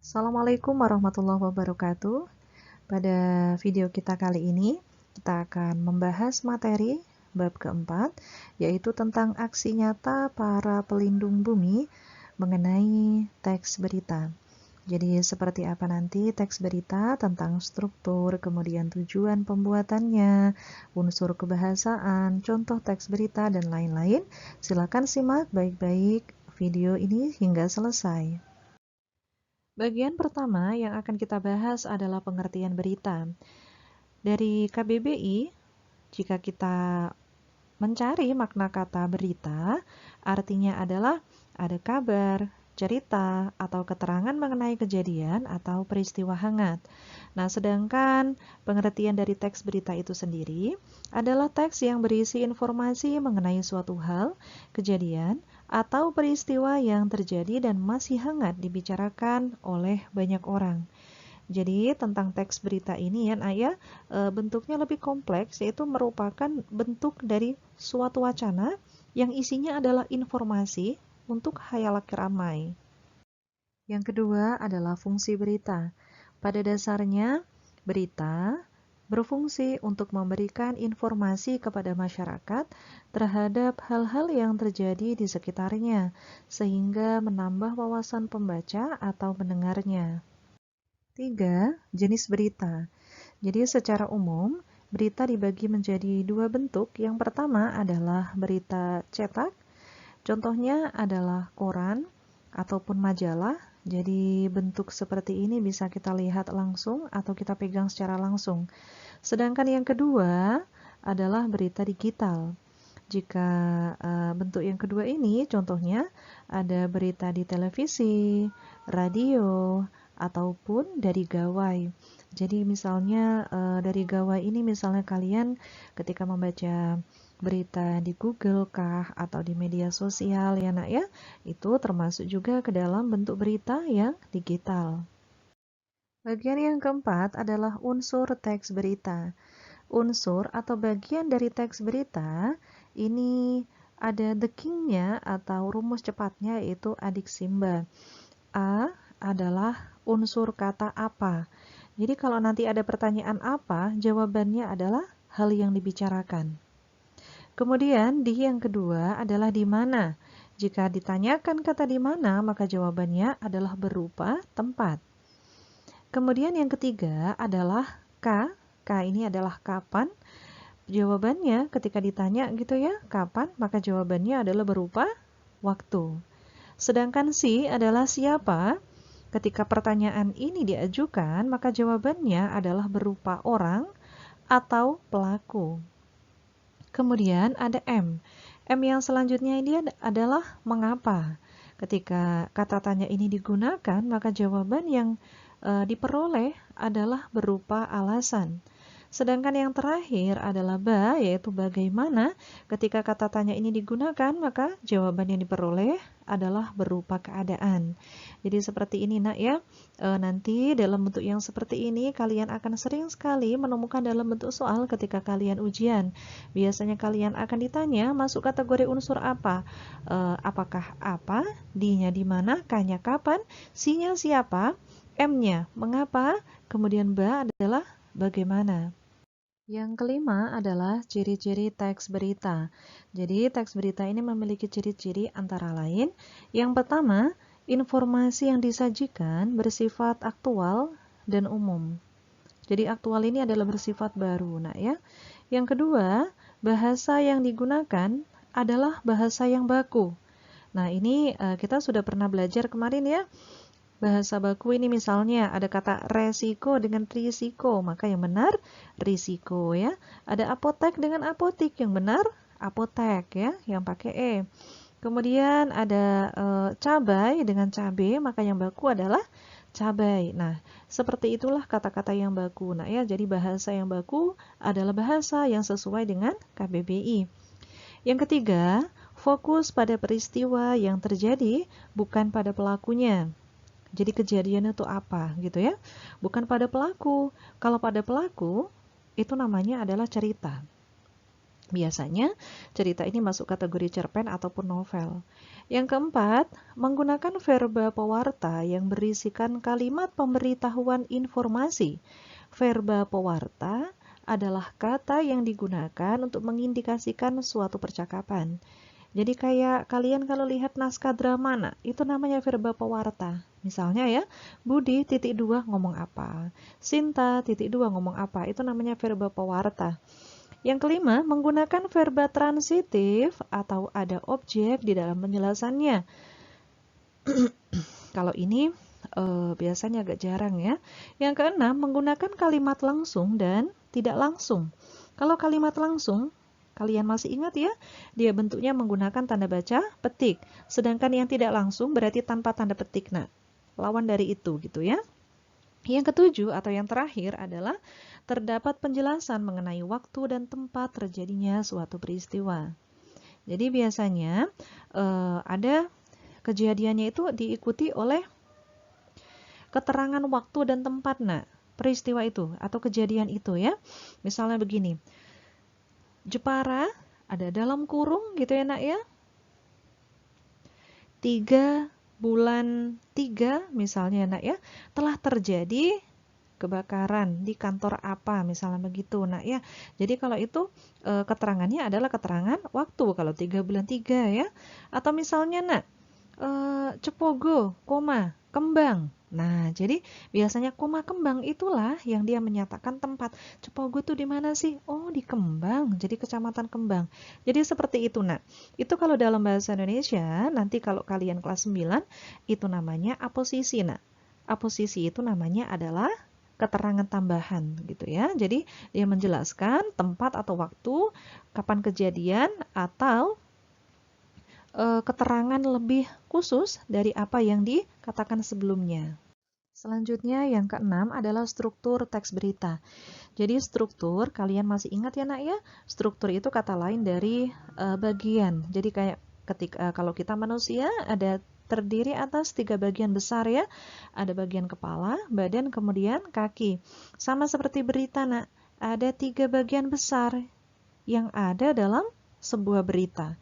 Assalamualaikum warahmatullahi wabarakatuh. Pada video kita kali ini, kita akan membahas materi bab keempat, yaitu tentang aksi nyata para pelindung bumi mengenai teks berita. Jadi seperti apa nanti teks berita, tentang struktur, kemudian tujuan pembuatannya, unsur kebahasaan, contoh teks berita, dan lain-lain. Silakan simak baik-baik video ini hingga selesai. Bagian pertama yang akan kita bahas adalah pengertian berita. Dari KBBI, jika kita mencari makna kata berita, artinya adalah ada kabar, cerita, atau keterangan mengenai kejadian atau peristiwa hangat. Nah, sedangkan pengertian dari teks berita itu sendiri adalah teks yang berisi informasi mengenai suatu hal, kejadian, atau peristiwa yang terjadi dan masih hangat dibicarakan oleh banyak orang. Jadi tentang teks berita ini ya, bentuknya lebih kompleks, yaitu merupakan bentuk dari suatu wacana yang isinya adalah informasi untuk khayalak ramai. Yang kedua adalah fungsi berita. Pada dasarnya, berita berfungsi untuk memberikan informasi kepada masyarakat terhadap hal-hal yang terjadi di sekitarnya, sehingga menambah wawasan pembaca atau pendengarnya. 3. Jenis berita. Jadi secara umum, berita dibagi menjadi dua bentuk. Yang pertama adalah berita cetak. Contohnya adalah koran ataupun majalah. Jadi bentuk seperti ini bisa kita lihat langsung atau kita pegang secara langsung. Sedangkan yang kedua adalah berita digital. Jika bentuk yang kedua ini contohnya ada berita di televisi, radio, ataupun dari gawai. Jadi misalnya dari gawai ini misalnya kalian ketika membaca berita di Google kah atau di media sosial ya nak ya, itu termasuk juga ke dalam bentuk berita yang digital. Bagian yang keempat adalah unsur teks berita. Unsur atau bagian dari teks berita ini ada the king-nya atau rumus cepatnya, yaitu adiksimba. A adalah unsur kata apa. Jadi kalau nanti ada pertanyaan apa, jawabannya adalah hal yang dibicarakan. Kemudian di yang kedua adalah di mana. Jika ditanyakan kata di mana, maka jawabannya adalah berupa tempat. Kemudian yang ketiga adalah K. K ini adalah kapan. Jawabannya ketika ditanya gitu ya, kapan, maka jawabannya adalah berupa waktu. Sedangkan si adalah siapa. Ketika pertanyaan ini diajukan, maka jawabannya adalah berupa orang atau pelaku. Kemudian ada M. M yang selanjutnya ini adalah mengapa. Ketika kata tanya ini digunakan, maka jawaban yang diperoleh adalah berupa alasan. Sedangkan yang terakhir adalah ba, yaitu bagaimana. Ketika kata tanya ini digunakan, maka jawaban yang diperoleh adalah berupa keadaan. Jadi seperti ini nak ya. Nanti dalam bentuk yang seperti ini kalian akan sering sekali menemukan dalam bentuk soal ketika kalian ujian. Biasanya kalian akan ditanya masuk kategori unsur apa. Apakah apa, D-nya di mana, K-nya kapan, C-nya siapa, M-nya mengapa, kemudian ba adalah bagaimana. Yang kelima adalah ciri-ciri teks berita. Jadi teks berita ini memiliki ciri-ciri antara lain. Yang pertama, informasi yang disajikan bersifat aktual dan umum. Jadi aktual ini adalah bersifat baru. Nah ya. Yang kedua, bahasa yang digunakan adalah bahasa yang baku. Nah ini kita sudah pernah belajar kemarin ya. Bahasa baku ini misalnya ada kata resiko dengan risiko, maka yang benar risiko ya. Ada apotek dengan apotik, yang benar apotek ya, yang pakai E. Kemudian ada cabai dengan cabe, maka yang baku adalah cabai. Nah, seperti itulah kata-kata yang baku. Nah ya, jadi bahasa yang baku adalah bahasa yang sesuai dengan KBBI. Yang ketiga, fokus pada peristiwa yang terjadi, bukan pada pelakunya. Jadi kejadiannya itu apa gitu ya. Bukan pada pelaku. Kalau pada pelaku, itu namanya adalah cerita. Biasanya cerita ini masuk kategori cerpen ataupun novel. Yang keempat, menggunakan verba pewarta yang berisikan kalimat pemberitahuan informasi. Verba pewarta adalah kata yang digunakan untuk mengindikasikan suatu percakapan. Jadi kayak kalian kalau lihat naskah drama, nah, itu namanya verba pewarta. Misalnya ya, Budi titik 2 ngomong apa, Sinta titik 2 ngomong apa, itu namanya verba pewarta. Yang kelima, menggunakan verba transitif atau ada objek di dalam penjelasannya. Kalau ini biasanya agak jarang ya. Yang keenam, menggunakan kalimat langsung dan tidak langsung. Kalau kalimat langsung, kalian masih ingat ya, dia bentuknya menggunakan tanda baca petik. Sedangkan yang tidak langsung berarti tanpa tanda petik. Nah, lawan dari itu gitu ya. Yang ketujuh atau yang terakhir adalah terdapat penjelasan mengenai waktu dan tempat terjadinya suatu peristiwa. Jadi biasanya ada kejadiannya itu diikuti oleh keterangan waktu dan tempat. Nah, peristiwa itu atau kejadian itu ya. Misalnya begini. Jepara ada dalam kurung gitu ya nak ya. 3 bulan 3 misalnya nak ya, telah terjadi kebakaran di kantor apa misalnya begitu nak ya. Jadi kalau itu keterangannya adalah keterangan waktu kalau 3 bulan 3 ya. Atau misalnya nak Cepogo, koma, Kembang. Nah, jadi biasanya koma Kembang itulah yang dia menyatakan tempat. Cepogo tuh di mana sih? Oh, di Kembang. Jadi Kecamatan Kembang. Jadi seperti itu, Nak. Itu kalau dalam bahasa Indonesia, nanti kalau kalian kelas 9, itu namanya aposisi, Nak. Aposisi itu namanya adalah keterangan tambahan gitu ya. Jadi dia menjelaskan tempat atau waktu, kapan kejadian atau keterangan lebih khusus dari apa yang dikatakan sebelumnya. Selanjutnya yang keenam adalah struktur teks berita. Jadi struktur, kalian masih ingat ya nak ya? Struktur itu kata lain dari bagian. Jadi kayak ketika kalau kita manusia ada terdiri atas 3 bagian besar ya. Ada bagian kepala, badan, kemudian kaki. Sama seperti berita nak, ada 3 bagian besar yang ada dalam sebuah berita.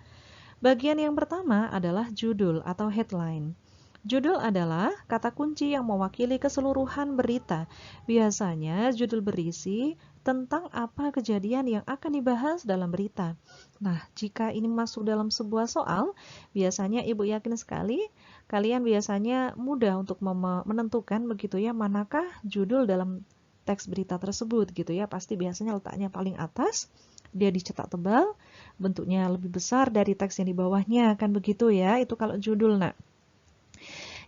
Bagian yang pertama adalah judul atau headline. Judul adalah kata kunci yang mewakili keseluruhan berita. Biasanya judul berisi tentang apa kejadian yang akan dibahas dalam berita. Nah, jika ini masuk dalam sebuah soal, biasanya ibu yakin sekali kalian biasanya mudah untuk menentukan begitu ya manakah judul dalam teks berita tersebut gitu ya. Pasti biasanya letaknya paling atas, dia dicetak tebal, bentuknya lebih besar dari teks yang di bawahnya, kan begitu ya. Itu kalau judul, nak.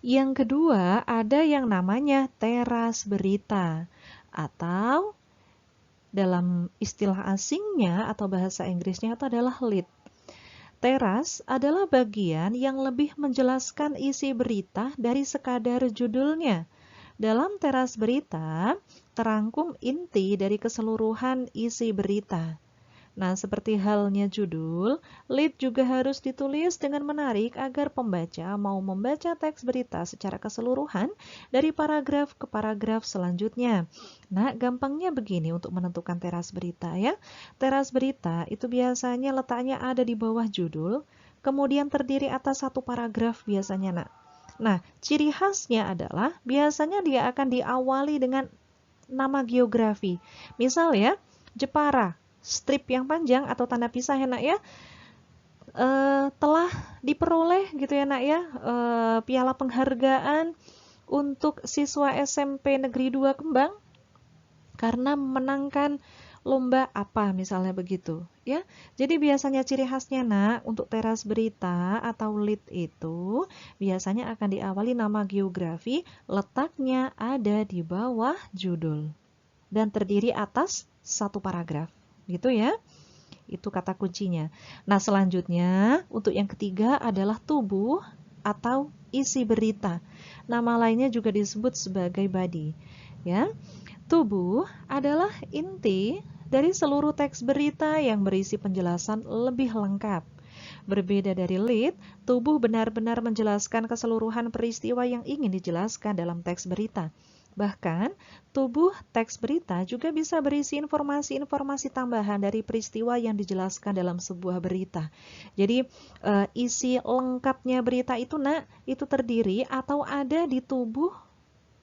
Yang kedua, ada yang namanya teras berita atau dalam istilah asingnya atau bahasa Inggrisnya itu adalah lead. Teras adalah bagian yang lebih menjelaskan isi berita dari sekadar judulnya. Dalam teras berita, terangkum inti dari keseluruhan isi berita. Nah, seperti halnya judul, lead juga harus ditulis dengan menarik agar pembaca mau membaca teks berita secara keseluruhan dari paragraf ke paragraf selanjutnya. Nah, gampangnya begini untuk menentukan teras berita ya. Teras berita itu biasanya letaknya ada di bawah judul, kemudian terdiri atas satu paragraf biasanya, nak. Nah, ciri khasnya adalah biasanya dia akan diawali dengan nama geografi. Misal ya, Jepara. Strip yang panjang atau tanda pisah ya nak ya, telah diperoleh gitu ya nak ya, piala penghargaan untuk siswa SMP Negeri 2 Kembang karena memenangkan lomba apa misalnya begitu ya. Jadi biasanya ciri khasnya nak untuk teras berita atau lead itu biasanya akan diawali nama geografi, letaknya ada di bawah judul dan terdiri atas satu paragraf. Gitu ya, itu kata kuncinya. Nah, selanjutnya untuk yang ketiga adalah tubuh atau isi berita. Nama lainnya juga disebut sebagai body. Ya, tubuh adalah inti dari seluruh teks berita yang berisi penjelasan lebih lengkap. Berbeda dari lead, tubuh benar-benar menjelaskan keseluruhan peristiwa yang ingin dijelaskan dalam teks berita. Bahkan, tubuh teks berita juga bisa berisi informasi-informasi tambahan dari peristiwa yang dijelaskan dalam sebuah berita. Jadi, isi lengkapnya berita itu, itu terdiri atau ada di tubuh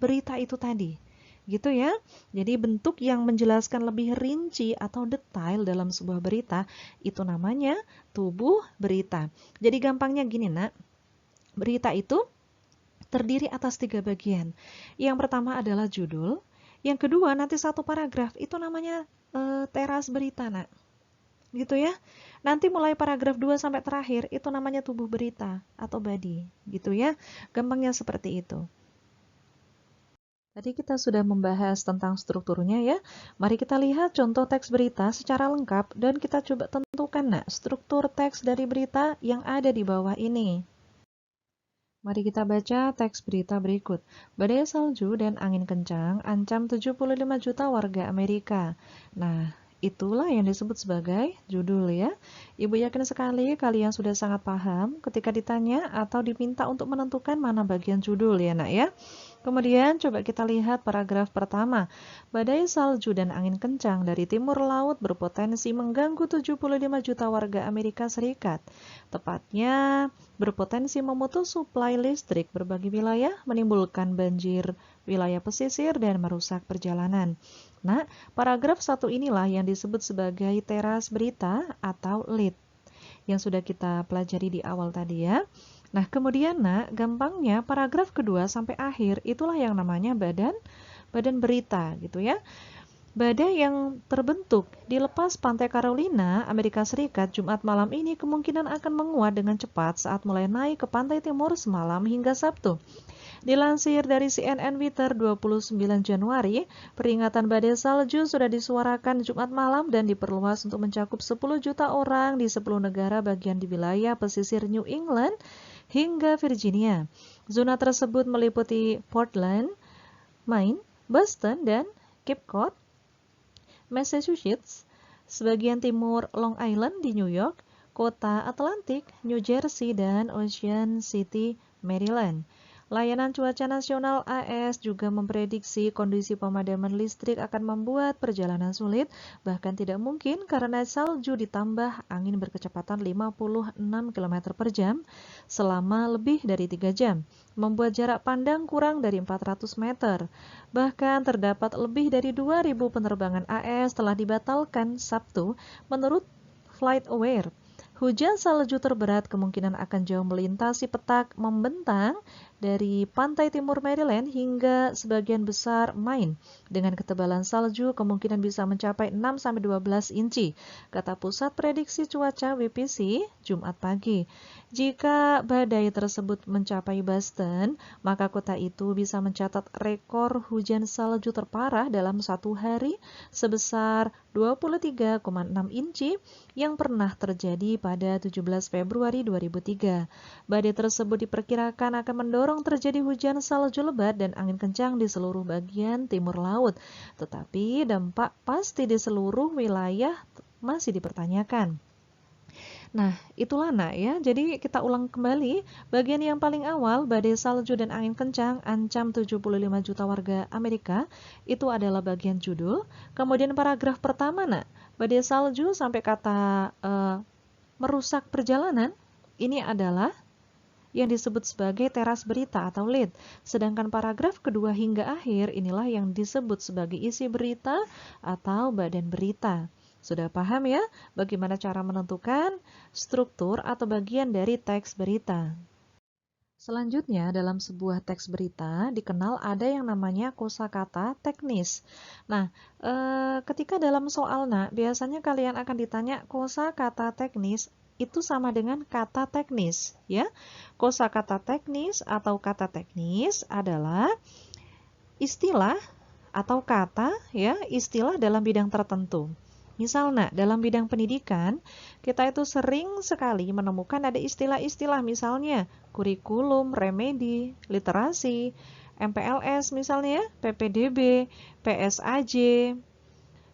berita itu tadi. Gitu ya. Jadi, bentuk yang menjelaskan lebih rinci atau detail dalam sebuah berita, itu namanya tubuh berita. Jadi, gampangnya gini, berita itu terdiri atas 3 bagian. Yang pertama adalah judul, yang kedua nanti satu paragraf, itu namanya teras berita, Gitu ya. Nanti mulai paragraf 2 sampai terakhir, itu namanya tubuh berita atau body, gitu ya. Gampangnya seperti itu. Tadi kita sudah membahas tentang strukturnya ya. Mari kita lihat contoh teks berita secara lengkap dan kita coba tentukan struktur teks dari berita yang ada di bawah ini. Mari kita baca teks berita berikut. Badai salju dan angin kencang ancam 75 juta warga Amerika. Nah, itulah yang disebut sebagai judul ya. Ibu yakin sekali kalian sudah sangat paham ketika ditanya atau diminta untuk menentukan mana bagian judul ya, ya. Kemudian coba kita lihat paragraf pertama. Badai salju dan angin kencang dari timur laut berpotensi mengganggu 75 juta warga Amerika Serikat. Tepatnya berpotensi memutus suplai listrik berbagai wilayah, menimbulkan banjir wilayah pesisir dan merusak perjalanan. Nah, paragraf 1 inilah yang disebut sebagai teras berita atau lead yang sudah kita pelajari di awal tadi ya. Nah, kemudian gampangnya paragraf kedua sampai akhir itulah yang namanya badan berita gitu ya. Badai yang terbentuk di lepas pantai Carolina, Amerika Serikat, Jumat malam ini kemungkinan akan menguat dengan cepat saat mulai naik ke pantai timur semalam hingga Sabtu. Dilansir dari CNN Twitter 29 Januari, peringatan badai salju sudah disuarakan Jumat malam dan diperluas untuk mencakup 10 juta orang di 10 negara bagian di wilayah pesisir New England hingga Virginia. Zona tersebut meliputi Portland, Maine, Boston, dan Cape Cod, Massachusetts, sebagian timur Long Island di New York, kota Atlantik, New Jersey, dan Ocean City, Maryland. Layanan Cuaca Nasional AS juga memprediksi kondisi pemadaman listrik akan membuat perjalanan sulit, bahkan tidak mungkin karena salju ditambah angin berkecepatan 56 km per jam selama lebih dari 3 jam, membuat jarak pandang kurang dari 400 meter. Bahkan terdapat lebih dari 2.000 penerbangan AS telah dibatalkan Sabtu menurut FlightAware. Hujan salju terberat kemungkinan akan jauh melintasi petak membentang dari pantai timur Maryland hingga sebagian besar Maine. Dengan ketebalan salju kemungkinan bisa mencapai 6-12 inci, kata Pusat Prediksi Cuaca WPC Jumat pagi. Jika badai tersebut mencapai Boston, maka kota itu bisa mencatat rekor hujan salju terparah dalam satu hari sebesar 23,6 inci yang pernah terjadi pada 17 Februari 2003. Badai tersebut diperkirakan akan mendorong terjadi hujan salju lebat dan angin kencang di seluruh bagian timur laut. Tetapi dampak pasti di seluruh wilayah masih dipertanyakan. Nah, itulah ya. Jadi kita ulang kembali, bagian yang paling awal, badai salju dan angin kencang ancam 75 juta warga Amerika, itu adalah bagian judul. Kemudian paragraf pertama, badai salju sampai kata merusak perjalanan, ini adalah yang disebut sebagai teras berita atau lead. Sedangkan paragraf kedua hingga akhir inilah yang disebut sebagai isi berita atau badan berita. Sudah paham ya bagaimana cara menentukan struktur atau bagian dari teks berita? Selanjutnya, dalam sebuah teks berita dikenal ada yang namanya kosakata teknis. Nah, ketika dalam soal biasanya kalian akan ditanya kosakata teknis itu sama dengan kata teknis, ya. Kosakata teknis atau kata teknis adalah istilah atau kata, ya, istilah dalam bidang tertentu. Misal, dalam bidang pendidikan, kita itu sering sekali menemukan ada istilah-istilah misalnya kurikulum, remedi, literasi, MPLS misalnya, PPDB, PSAJ,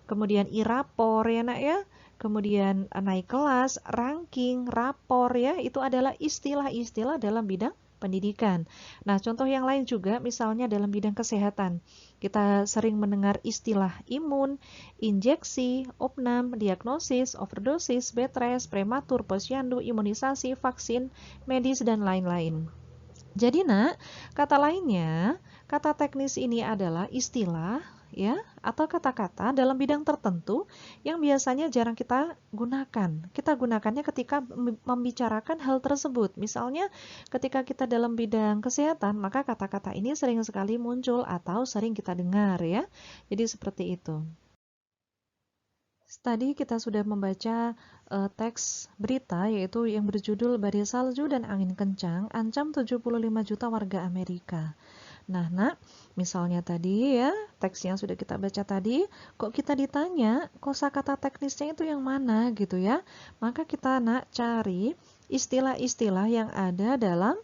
kemudian I-rapor ya, kemudian naik kelas, ranking, rapor ya, itu adalah istilah-istilah dalam bidang pendidikan. Nah, contoh yang lain juga misalnya dalam bidang kesehatan. Kita sering mendengar istilah imun, injeksi, opnam, diagnosis, overdosis, bed rest, prematur, posyandu, imunisasi, vaksin, medis, dan lain-lain. Jadi nak, kata lainnya, kata teknis ini adalah istilah ya atau kata-kata dalam bidang tertentu yang biasanya jarang kita gunakan. Kita gunakannya ketika membicarakan hal tersebut. Misalnya ketika kita dalam bidang kesehatan, maka kata-kata ini sering sekali muncul atau sering kita dengar ya. Jadi seperti itu. Tadi kita sudah membaca teks berita yaitu yang berjudul Badai Salju dan Angin Kencang ancam 75 juta warga Amerika. Nah, nak, misalnya tadi ya, teks yang sudah kita baca tadi, kok kita ditanya kosakata teknisnya itu yang mana gitu ya. Maka kita nak cari istilah-istilah yang ada dalam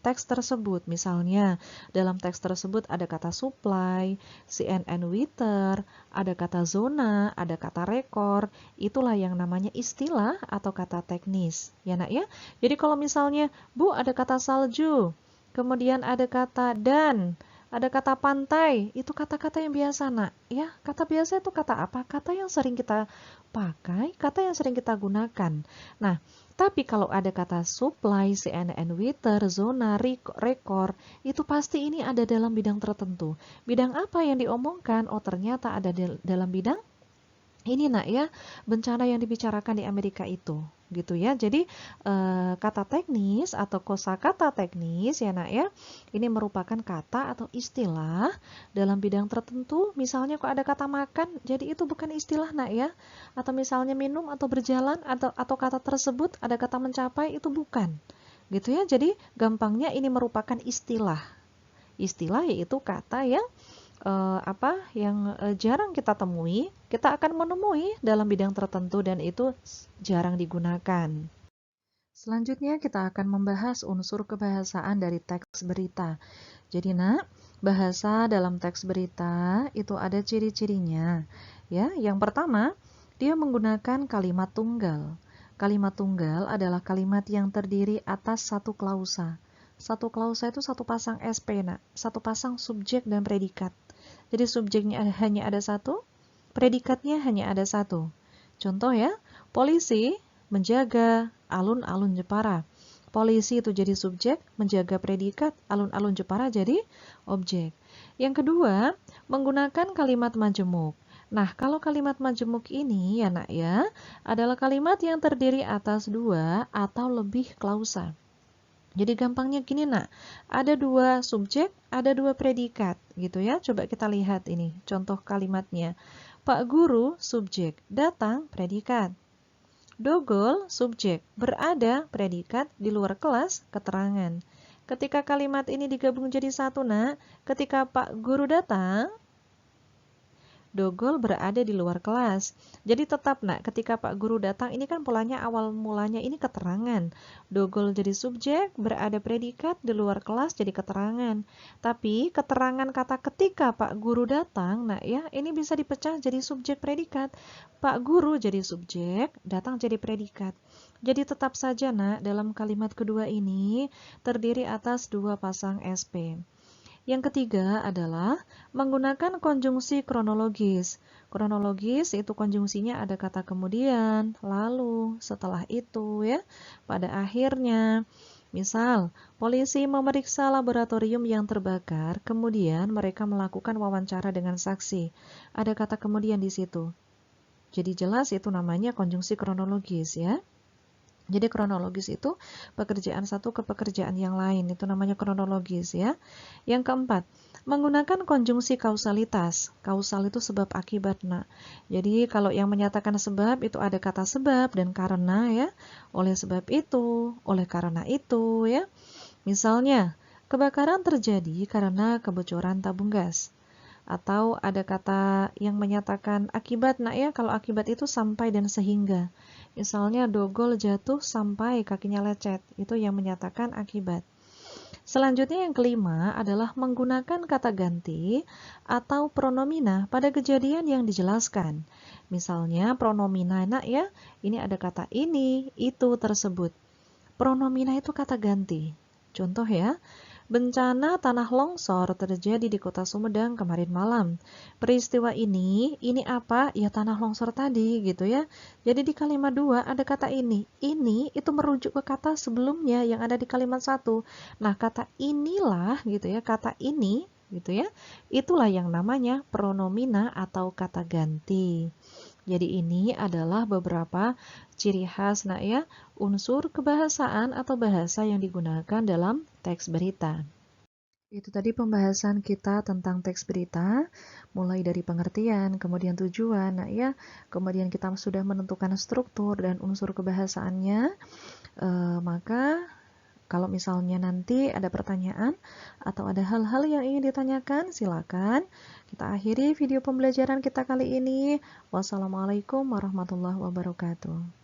teks tersebut. Misalnya, dalam teks tersebut ada kata supply, CNN Wither, ada kata zona, ada kata rekor. Itulah yang namanya istilah atau kata teknis. Ya nak ya. Jadi kalau misalnya, Bu ada kata salju, kemudian ada kata dan, ada kata pantai, itu kata-kata yang biasa nak. Ya, kata biasa itu kata apa? Kata yang sering kita pakai, kata yang sering kita gunakan. Nah, tapi kalau ada kata supply, CNN Wither, zona, rekor, itu pasti ini ada dalam bidang tertentu. Bidang apa yang diomongkan? Oh ternyata ada dalam bidang ini nak ya, bencana yang dibicarakan di Amerika itu. Gitu ya. Jadi kata teknis atau kosakata teknis ya nak ya, ini merupakan kata atau istilah dalam bidang tertentu. Misalnya kok ada kata makan, jadi itu bukan istilah nak ya. Atau misalnya minum atau berjalan atau kata tersebut ada kata mencapai, itu bukan. Gitu ya. Jadi gampangnya ini merupakan istilah. Istilah yaitu kata yang jarang kita temui, kita akan menemui dalam bidang tertentu dan itu jarang digunakan. Selanjutnya kita akan membahas unsur kebahasaan dari teks berita. Jadi nak, bahasa dalam teks berita itu ada ciri-cirinya. Ya, yang pertama, dia menggunakan kalimat tunggal. Kalimat tunggal adalah kalimat yang terdiri atas satu klausa. Satu klausa itu satu pasang SP, nak. Satu pasang subjek dan predikat. Jadi subjeknya hanya ada satu, predikatnya hanya ada satu. Contoh ya, polisi menjaga alun-alun Jepara. Polisi itu jadi subjek, menjaga predikat, alun-alun Jepara jadi objek. Yang kedua, menggunakan kalimat majemuk. Nah, kalau kalimat majemuk ini ya nak ya, adalah kalimat yang terdiri atas dua atau lebih klausa. Jadi gampangnya gini nak, ada dua subjek, ada dua predikat gitu ya. Coba kita lihat ini contoh kalimatnya. Pak Guru subjek, datang predikat. Dogol subjek, berada predikat, di luar kelas keterangan. Ketika kalimat ini digabung jadi satu nak, ketika Pak Guru datang, Dogol berada di luar kelas. Jadi tetap nak, ketika Pak Guru datang ini kan polanya awal mulanya ini keterangan. Dogol jadi subjek, berada predikat, di luar kelas jadi keterangan. Tapi keterangan kata ketika Pak Guru datang, nah ya ini bisa dipecah jadi subjek predikat. Pak Guru jadi subjek, datang jadi predikat. Jadi tetap saja nak, dalam kalimat kedua ini terdiri atas dua pasang SP. Yang ketiga adalah menggunakan konjungsi kronologis. Kronologis itu konjungsinya ada kata kemudian, lalu, setelah itu ya, pada akhirnya. Misal, polisi memeriksa laboratorium yang terbakar, kemudian mereka melakukan wawancara dengan saksi. Ada kata kemudian di situ. Jadi jelas itu namanya konjungsi kronologis ya. Jadi kronologis itu pekerjaan satu ke pekerjaan yang lain, itu namanya kronologis ya. Yang keempat, menggunakan konjungsi kausalitas. Kausal itu sebab akibat. Nah, jadi kalau yang menyatakan sebab itu ada kata sebab dan karena ya. Oleh sebab itu, oleh karena itu ya. Misalnya, kebakaran terjadi karena kebocoran tabung gas. Atau ada kata yang menyatakan akibat, nak ya, kalau akibat itu sampai dan sehingga. Misalnya Dogol jatuh sampai kakinya lecet, itu yang menyatakan akibat. Selanjutnya yang kelima adalah menggunakan kata ganti atau pronomina pada kejadian yang dijelaskan. Misalnya pronomina nak ya, ini ada kata ini, itu, tersebut. Pronomina itu kata ganti. Contoh ya, bencana tanah longsor terjadi di kota Sumedang kemarin malam. Peristiwa ini apa? Ya tanah longsor tadi gitu ya. Jadi di kalimat 2 ada kata ini. Ini itu merujuk ke kata sebelumnya yang ada di kalimat 1. Nah, kata inilah gitu ya, kata ini gitu ya. Itulah yang namanya pronomina atau kata ganti. Jadi ini adalah beberapa ciri khas ya, unsur kebahasaan atau bahasa yang digunakan dalam teks berita. Itu tadi pembahasan kita tentang teks berita, mulai dari pengertian, kemudian tujuan, ya, kemudian kita sudah menentukan struktur dan unsur kebahasaannya, maka kalau misalnya nanti ada pertanyaan atau ada hal-hal yang ingin ditanyakan, silakan. Kita akhiri video pembelajaran kita kali ini. Wassalamualaikum warahmatullahi wabarakatuh.